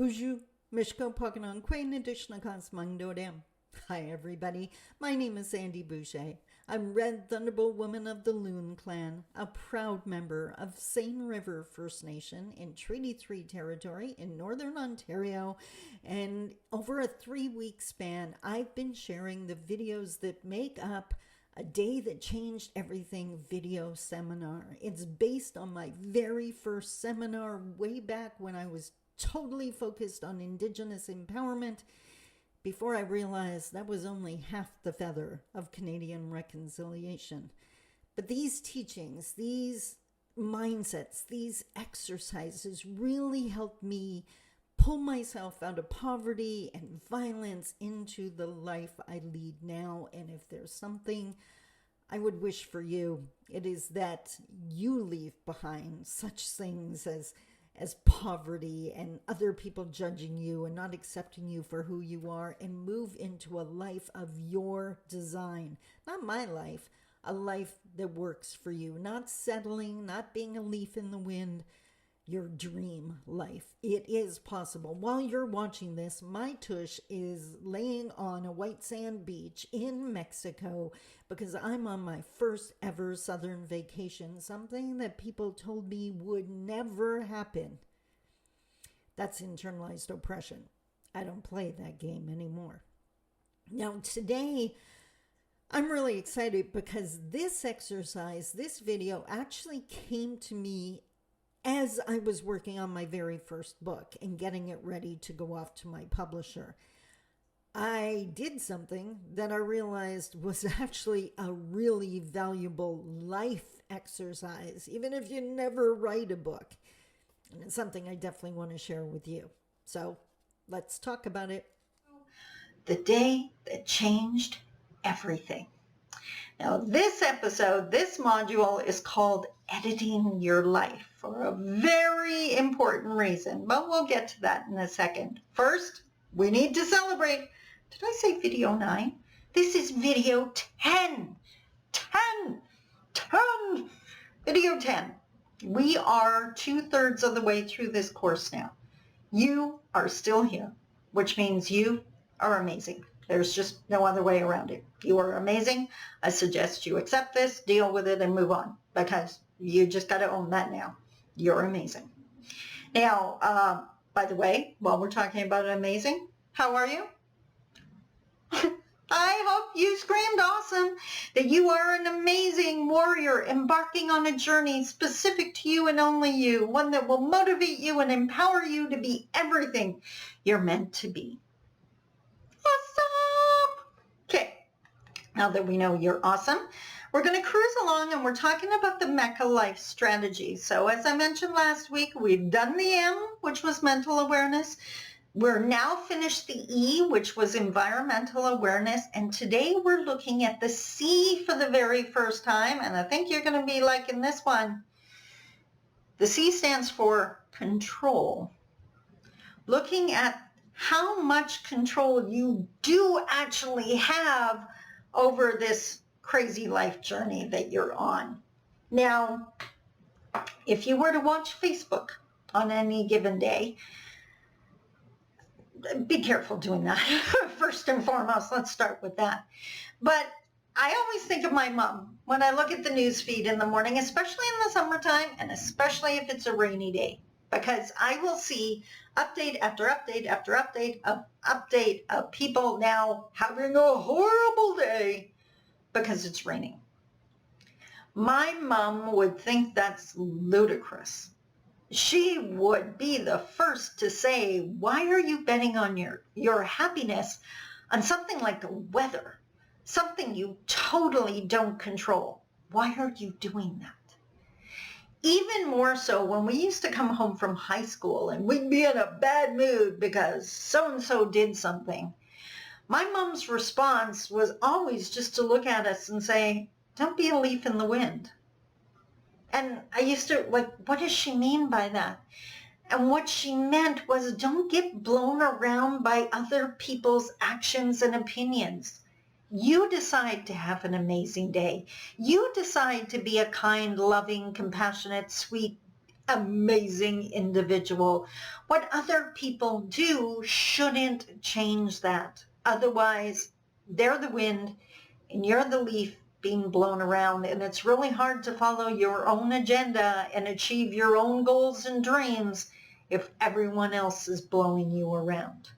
Bonjour, Mishko Paganon, Quain Additional Cosmangdodam. Hi, everybody. My name is Sandy Boucher. I'm Red Thunderbolt Woman of the Loon Clan, a proud member of Seine River First Nation in Treaty 3 territory in Northern Ontario. And over a 3-week span, I've been sharing the videos that make up a Day That Changed Everything video seminar. It's based on my very first seminar way back when I was totally focused on Indigenous empowerment before I realized that was only half the feather of Canadian reconciliation. But these teachings, these mindsets, these exercises really helped me pull myself out of poverty and violence into the life I lead now. And if there's something I would wish for you, it is that you leave behind such things as poverty and other people judging you and not accepting you for who you are, and move into a life of your design. Not my life, a life that works for you. Not settling, not being a leaf in the wind. Your dream life. It is possible. While you're watching this, my tush is laying on a white sand beach in Mexico because I'm on my first ever southern vacation, something that people told me would never happen. That's internalized oppression. I don't play that game anymore. Now, today, I'm really excited because this exercise, this video actually came to me as I was working on my very first book and getting it ready to go off to my publisher. I did something that I realized was actually a really valuable life exercise, even if you never write a book. And it's something I definitely want to share with you. So let's talk about it. The Day That Changed Everything. Now, this episode, this module is called Editing Your Life for a very important reason, but we'll get to that in a second. First, we need to celebrate. Did I say video 9? This is video 10. 10! Video 10. We are 2/3 of the way through this course now. You are still here, which means you are amazing. There's just no other way around it. You are amazing. I suggest you accept this, deal with it, and move on, because you just got to own that now. You're amazing. Now, by the way, while we're talking about amazing, how are you? I hope you screamed awesome, that you are an amazing warrior embarking on a journey specific to you and only you, one that will motivate you and empower you to be everything you're meant to be. Awesome! Okay, now that we know you're awesome, we're going to cruise along, and we're talking about the Mecca Life Strategy. So as I mentioned last week, we've done the M, which was mental awareness. We're now finished the E, which was environmental awareness, and today we're looking at the C for the very first time, and I think you're going to be liking this one. The C stands for control. Looking at how much control you do actually have over this crazy life journey that you're on. Now, if you were to watch Facebook on any given day, be careful doing that. First and foremost, let's start with that. But I always think of my mom when I look at the news feed in the morning, especially in the summertime, and especially if it's a rainy day, because I will see update after update after update of people now having a horrible day because it's raining. My mom would think that's ludicrous. She would be the first to say, why are you betting on your happiness on something like the weather, something you totally don't control? Why are you doing that? Even more so when we used to come home from high school and we'd be in a bad mood because so-and-so did something. My mom's response was always just to look at us and say, don't be a leaf in the wind. And I used to, what does she mean by that? And what she meant was, don't get blown around by other people's actions and opinions. You decide to have an amazing day. You decide to be a kind, loving, compassionate, sweet, amazing individual. What other people do shouldn't change that. Otherwise, they're the wind and you're the leaf being blown around, and it's really hard to follow your own agenda and achieve your own goals and dreams if everyone else is blowing you around.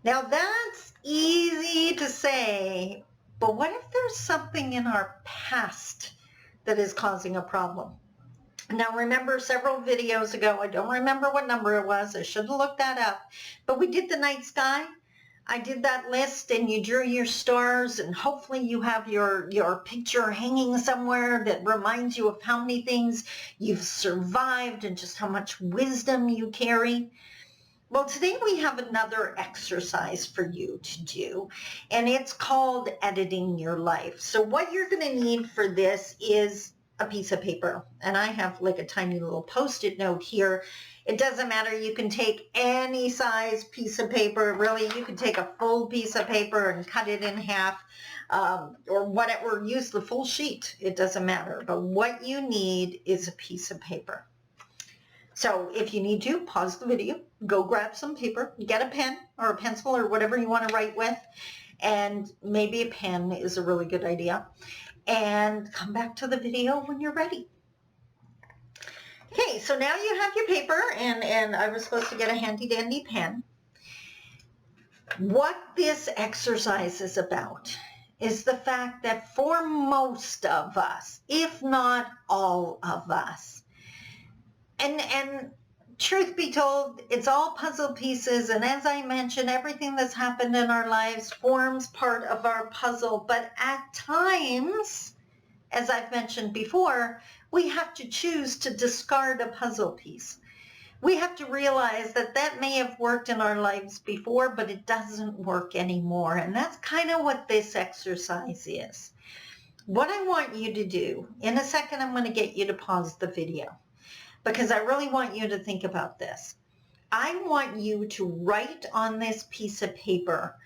Now that's easy to say, but what if there's something in our past that is causing a problem? Now remember several videos ago, I don't remember what number it was, I should have looked that up, but we did the night sky. I did that list and you drew your stars, and hopefully you have your picture hanging somewhere that reminds you of how many things you've survived and just how much wisdom you carry. Well, today we have another exercise for you to do, and it's called editing your life. So what you're going to need for this is a piece of paper, and I have like a tiny little Post-it note here. It doesn't matter. You can take any size piece of paper. Really, you can take a full piece of paper and cut it in half, or whatever. Use the full sheet. It doesn't matter. But what you need is a piece of paper. So if you need to, pause the video, go grab some paper, get a pen or a pencil or whatever you want to write with, and maybe a pen is a really good idea. And come back to the video when you're ready. Okay, so now you have your paper, and I was supposed to get a handy dandy pen. What this exercise is about is the fact that for most of us, if not all of us, and truth be told, it's all puzzle pieces, and as I mentioned, everything that's happened in our lives forms part of our puzzle, but at times, as I've mentioned before, we have to choose to discard a puzzle piece. We have to realize that that may have worked in our lives before, but it doesn't work anymore, and that's kind of what this exercise is. What I want you to do, in a second I'm going to get you to pause the video, because I really want you to think about this. I want you to write on this piece of paper.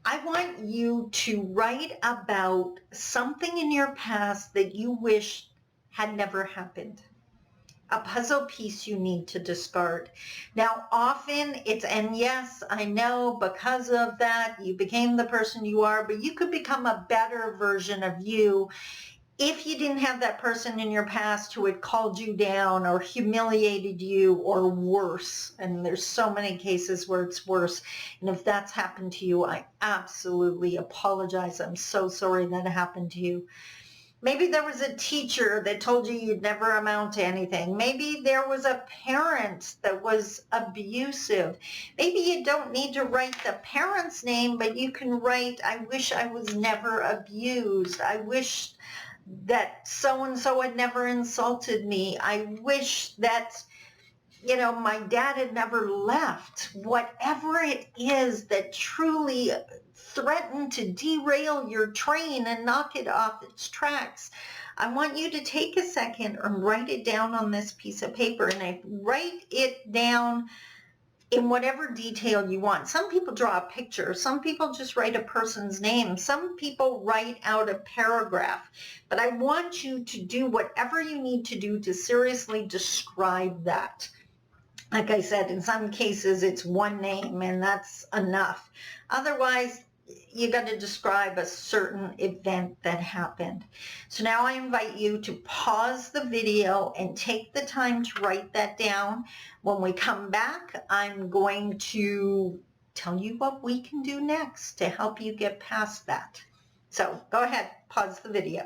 I want you to write about something in your past that you wish had never happened. A puzzle piece you need to discard. Now, often it's, and yes, I know because of that, you became the person you are, but you could become a better version of you if you didn't have that person in your past who had called you down or humiliated you, or worse. And there's so many cases where it's worse. And if that's happened to you, I absolutely apologize. I'm so sorry that happened to you. Maybe there was a teacher that told you you'd never amount to anything. Maybe there was a parent that was abusive. Maybe you don't need to write the parent's name, but you can write, I wish I was never abused. I wish that so-and-so had never insulted me. I wish that, my dad had never left. Whatever it is that truly threatened to derail your train and knock it off its tracks, I want you to take a second and write it down on this piece of paper, and I write it down in whatever detail you want. Some people draw a picture. Some people just write a person's name. Some people write out a paragraph. But I want you to do whatever you need to do to seriously describe that. Like I said, in some cases it's one name and that's enough. Otherwise, you got to describe a certain event that happened. So now I invite you to pause the video and take the time to write that down. When we come back, I'm going to tell you what we can do next to help you get past that. So go ahead, pause the video.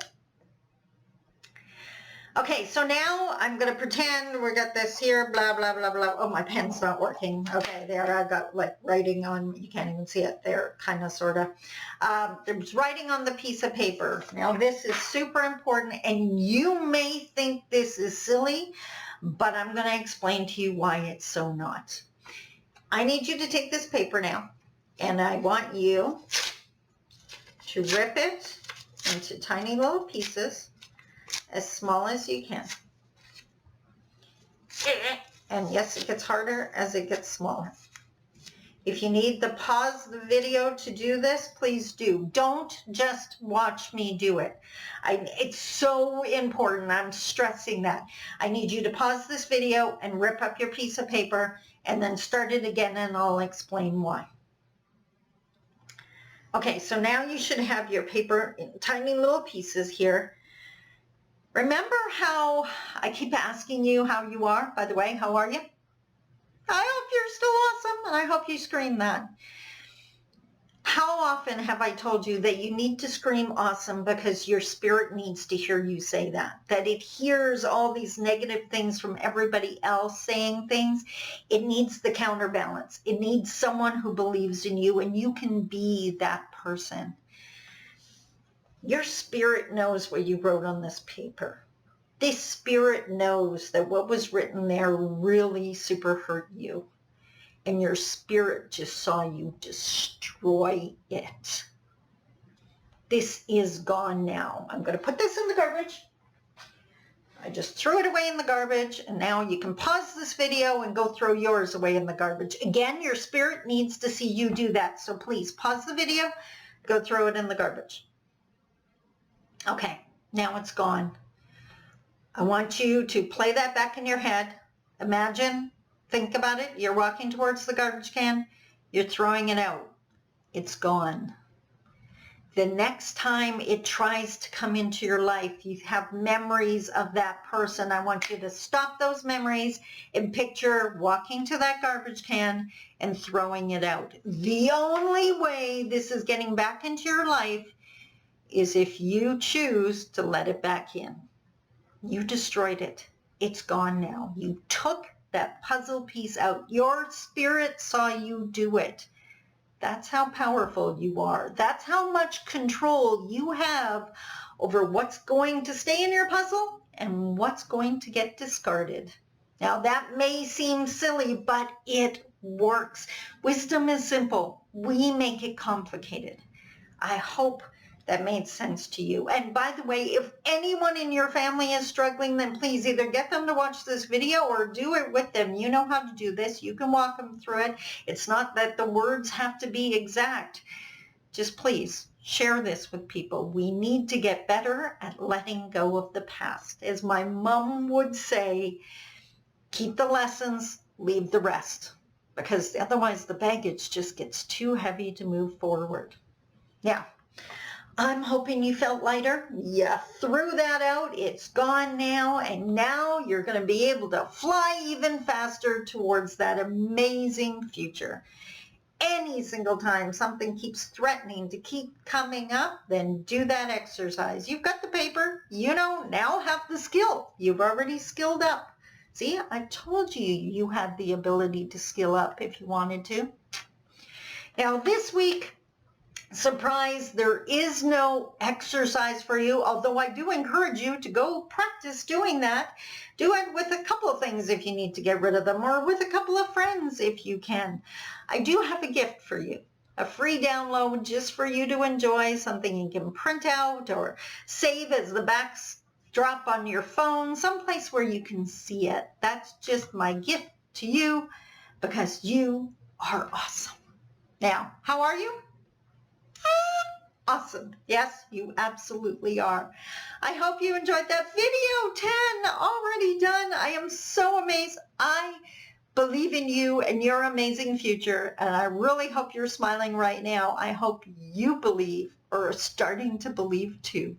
Okay, so now I'm going to pretend we got this here, blah, blah, blah, blah. Oh, my pen's not working. Okay, there, I got like writing on, you can't even see it there, kind of, sort of. There's writing on the piece of paper. Now, this is super important, and you may think this is silly, but I'm going to explain to you why it's so not. I need you to take this paper now, and I want you to rip it into tiny little pieces, as small as you can. And yes, it gets harder as it gets smaller. If you need to pause the video to do this, please do. Don't just watch me do it. It's so important. I'm stressing that. I need you to pause this video and rip up your piece of paper and then start it again, and I'll explain why. Okay, so now you should have your paper in tiny little pieces here. Remember how I keep asking you how you are? By the way, how are you? I hope you're still awesome, and I hope you scream that. How often have I told you that you need to scream awesome because your spirit needs to hear you say that? That it hears all these negative things from everybody else saying things. It needs the counterbalance. It needs someone who believes in you, and you can be that person. Your spirit knows what you wrote on this paper. This spirit knows that what was written there really super hurt you, and your spirit just saw you destroy it. This is gone now. I'm going to put this in the garbage. I just threw it away in the garbage, and now you can pause this video and go throw yours away in the garbage. Again, your spirit needs to see you do that, so please pause the video, go throw it in the garbage. Okay, now it's gone. I want you to play that back in your head. Imagine, think about it. You're walking towards the garbage can. You're throwing it out. It's gone. The next time it tries to come into your life, you have memories of that person. I want you to stop those memories and picture walking to that garbage can and throwing it out. The only way this is getting back into your life is if you choose to let it back in. You destroyed it. It's gone now. You took that puzzle piece out. Your spirit saw you do it. That's how powerful you are. That's how much control you have over what's going to stay in your puzzle and what's going to get discarded. Now that may seem silly, but it works. Wisdom is simple. We make it complicated. I hope that made sense to you. And by the way, if anyone in your family is struggling, then please either get them to watch this video or do it with them. You know how to do this. You can walk them through it. It's not that the words have to be exact. Just please share this with people. We need to get better at letting go of the past. As my mom would say, keep the lessons, leave the rest. Because otherwise the baggage just gets too heavy to move forward. Now, I'm hoping you felt lighter. You threw that out. It's gone now. And now you're going to be able to fly even faster towards that amazing future. Any single time something keeps threatening to keep coming up, then do that exercise. You've got the paper. You know, now have the skill. You've already skilled up. See, I told you you had the ability to skill up if you wanted to. Now this week, surprise, there is no exercise for you, although I do encourage you to go practice doing that. Do it with a couple of things if you need to get rid of them, or with a couple of friends if you can. I do have a gift for you, a free download just for you to enjoy, something you can print out or save as the backdrop on your phone, someplace where you can see it. That's just my gift to you because you are awesome. Now, how are you? Awesome. Yes, you absolutely are. I hope you enjoyed that video. 10 already done. I am so amazed. I believe in you and your amazing future, and I really hope you're smiling right now. I hope you believe or are starting to believe too.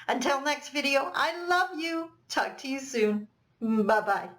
Until next video, I love you. Talk to you soon. Bye-bye.